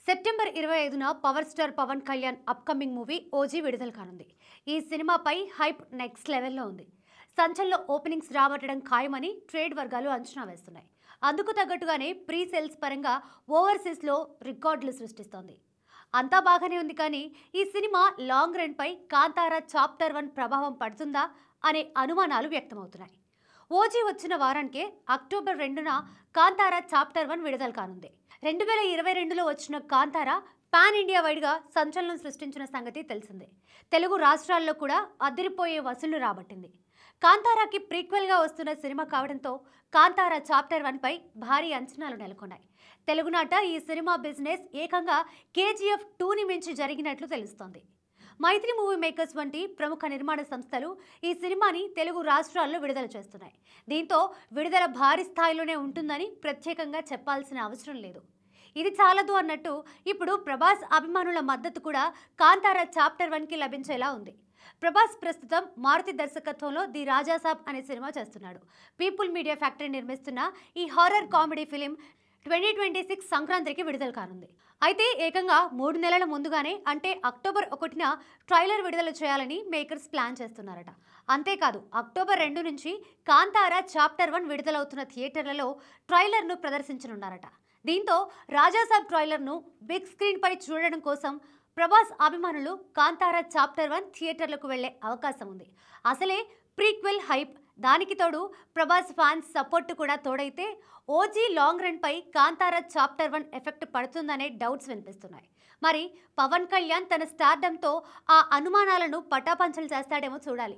September 25న power star Pawan Kalyan upcoming movie OG విడుదల కానుంది. ఈ సినిమాపై హైప్ నెక్స్ట్ లెవెల్లో ఉంది. సంచలన ఓపెనింగ్స్ రాబట్టడం ఖాయమని ట్రేడ్ వర్గాలు అంచనా వేస్తున్నాయి. అందుకు తగ్గట్టుగానే ప్రీ సేల్స్ పరంగా ఓవర్సీస్లో రికార్డులు సృష్టిస్తోంది. అంతా బాగానే ఉంది, కానీ ఈ సినిమా లాంగ్ రన్ పై కాంతారా చాప్టర్ 1 ప్రభావం పడుతుందా అనే అనుమానాలు వ్యక్తమవుతున్నాయి. ఓజీ వచ్చిన వారానికే అక్టోబర్ 2న కాంతారా చాప్టర్ 1 విడుదల కానుంది. 2022లో వచ్చిన కాంతారా పాన్ ఇండియా వైడ్గా సంచలనం సృష్టించిన సంగతి తెలిసిందే. తెలుగు రాష్ట్రాల్లో కూడా అదిరిపోయే వసూళ్లు రాబట్టింది. కాంతారాకి ప్రీక్వెల్గా వస్తున్న సినిమా కావడంతో కాంతారా చాప్టర్ 1 పై భారీ అంచనాలు నెలకొన్నాయి. తెలుగునాట ఈ సినిమా బిజినెస్ ఏకంగా కేజీఎఫ్ 2ని మించి జరిగినట్లు తెలుస్తోంది. మైత్రి మూవీ మేకర్స్ వంటి ప్రముఖ నిర్మాణ సంస్థలు ఈ సినిమాని తెలుగు రాష్ట్రాల్లో విడుదల చేస్తున్నాయి. దీంతో విడుదల భారీ స్థాయిలోనే ఉంటుందని ప్రత్యేకంగా చెప్పాల్సిన అవసరం లేదు. ఇది చాలదు అన్నట్టు ఇప్పుడు ప్రభాస్ అభిమానుల మద్దతు కూడా కాంతారా చాప్టర్ 1కి లభించేలా ఉంది. ప్రభాస్ ప్రస్తుతం మారుతి దర్శకత్వంలో ది రాజాసాబ్ అనే సినిమా చేస్తున్నాడు. పీపుల్ మీడియా ఫ్యాక్టరీ నిర్మిస్తున్న ఈ హారర్ కామెడీ ఫిలిం 2026 సంక్రాంతికి విడుదల కానుంది. అయితే ఏకంగా 3 నెలల ముందుగానే, అంటే అక్టోబర్ 1న ట్రైలర్ విడుదల చేయాలని మేకర్స్ ప్లాన్ చేస్తున్నారట. అంతేకాదు, అక్టోబర్ 2 నుంచి కాంతారా చాప్టర్ 1 విడుదలవుతున్న థియేటర్లలో ట్రైలర్ను ప్రదర్శించనున్నారట. దీంతో రాజాసాబ్ ట్రైలర్ను బిగ్ స్క్రీన్ పై చూడడం కోసం ప్రభాస్ అభిమానులు కాంతారా చాప్టర్ 1 థియేటర్లకు వెళ్లే అవకాశం ఉంది. అసలే ప్రీక్వెల్ హైప్, దానికి తోడు ప్రభాస్ ఫ్యాన్స్ సపోర్ట్ కూడా తోడైతే ఓజీ లాంగ్ రన్ పై కాంతారా చాప్టర్ 1 ఎఫెక్ట్ పడుతుందనే డౌట్స్ వినిపిస్తున్నాయి. మరి పవన్ కళ్యాణ్ తన స్టార్డంతో ఆ అనుమానాలను పటాపంచలు చేస్తాడేమో చూడాలి.